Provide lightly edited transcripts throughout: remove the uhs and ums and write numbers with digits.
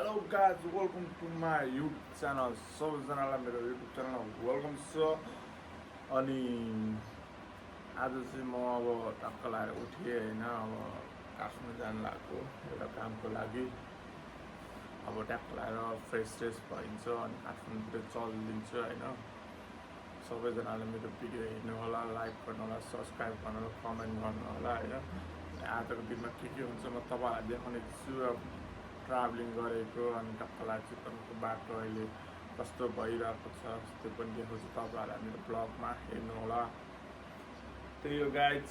Hello guys, welcome to my YouTube channel. सबैजनालाई मेरो YouTube च्यानलमा वेलकम छ। अनि आज चाहिँ म अब टक्क लाएर उठेँ हैन। अब काठमाडौँ जान लागेको एउटा कामको लागि। अब टक्क लाएर फ्रेस भइन्छ अनि काठमाडौँतिर चलिदिन्छु हैन। सबैजनाले मेरो भिडियो हेर्नु होला, लाइक गर्नु होला, सब्स्क्राइब गर्नु होला, कमेन्ट गर्नु होला हैन। आजको दिनमा के हुन्छ म तपाईहरुलाई देखाउने छु। ट्राभलिङ गरेको अनि टक्क लाग्छ तपाईँको बाटो अहिले कस्तो भइरहेको छ त्यो पनि देखाउँछु तपाईँहरूलाई मेरो ब्लगमा हेर्नु होला। त्यही हो गाइज,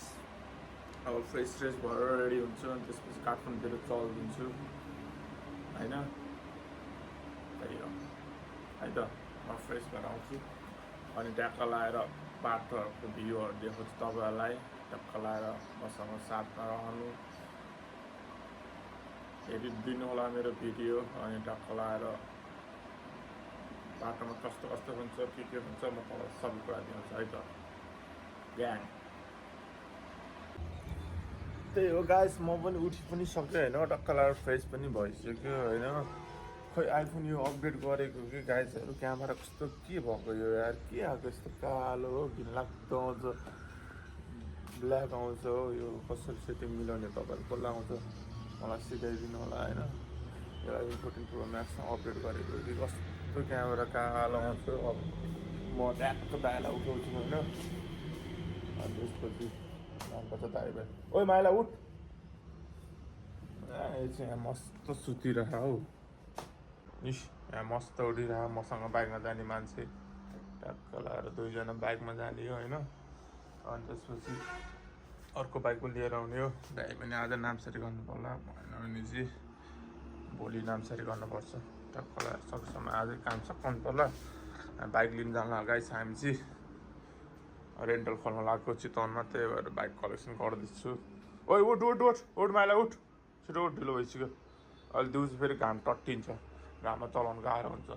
अब फ्रेस भएर रेडी हुन्छु अनि त्यसपछि काठमाडौँतिर चलिदिन्छु हैन। त्यही हो है त, म फ्रेस भएर आउँछु अनि ट्याक्क लाएर बाटोहरूको भ्यूहरू देखाउँछु तपाईँहरूलाई। टक्क लाएर मसँग साथमा रहनु, हेरिदिनु होला मेरो भिडियो अनि टक्क लाएर बाटोमा कस्तो कस्तो हुन्छ के हुन्छ म तपाईँलाई सबै कुरा दिन्छु है त ग्याङ। त्यही हो गाइस, म पनि उठि पनि सक्यो हैन, टक्क लाएर फ्रेस पनि भइसक्यो हैन। खै आइफोन यो अपडेट गरेको कि गाइजहरू, क्यामेरा कस्तो के भएको यो यार, के आएको यस्तो कालो हो, घिनलाग्दो आउँछ, ब्ल्याक आउँछ हो। यो कसरी सेटिङ मिलाउने तपाईँहरू कसले आउँछ मलाई सिकाइदिनु होला हैन। यो आइफोन 14 प्रो म्याक्समा अपडेट गरेको कि कस्तो क्यामेरा कालो आउँछ। अब म ट्याक्क दाइलाई उठाउँछु हैन, अनि त्यसपछि जानुपर्छ दाइ भाइ। ओइ माइला उठ, यो चाहिँ यहाँ मस्त सुतिरह हौ। इस यहाँ मस्त उठिरह, मसँग बाइकमा जाने मान्छे ट्याक्क लगाएर दुईजना बाइकमा जाने हो हैन। अनि त्यसपछि अर्को बाइक पनि लिएर आउने हो। दाइ पनि आज नामसारी गर्नु पर्ला भने चाहिँ भोलि नामसारी गर्नुपर्छ। टक्क लगाएर सकेसम्म आजै काम सकाउनु पर्ला। बाइक लिन जानु गाइस, हामी चाहिँ रेन्टल खोल्न लागेको चितवनमा, त्यही भएर बाइक कलेक्सन गर्दैछु। ओइ उठ उठ उठ उठ माइला उठ, छिटो उठ, ढिलो भइसक्यो। अहिले दिउँसो फेरि घाम टट्टिन्छ, घाममा चलाउनु गाह्रो हुन्छ।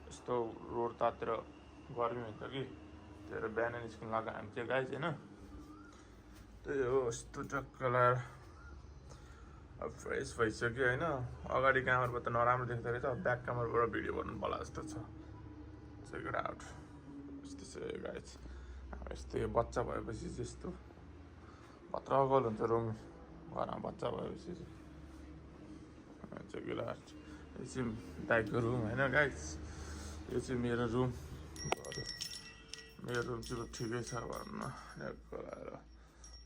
यस्तो रोड तातिर गर्मी हुन्छ कि, त्यही भएर बिहान निस्किनु लाग्यो हामी चाहिँ गाइस होइन। त्यही हो, यस्तो टक्क लगाएर अब फ्रेस भइसक्यो होइन। अगाडि क्यामेराबाट त नराम्रो देख्दो रहेछ, ब्याक क्यामेराबाट भिडियो बनाउनु पर्ला जस्तो छ। चेक इट आउट, यस्तो छ गाइस। अब यस्तो यो बच्चा भएपछि चाहिँ यस्तो भत्रगल हुन्छ रुम, घरमा बच्चा भएपछि चाहिँ। चेक इट आउट, यो चाहिँ दाइको रुम होइन गाइस, यो चाहिँ मेरो रुम। मेरो रुम चाहिँ ठिकै छ भन्न, ट्याक्क लगाएर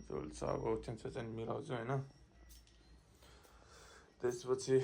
झुल छ, अब ओछ्यान सोछ्यान मिलाउँछु होइन। त्यसपछि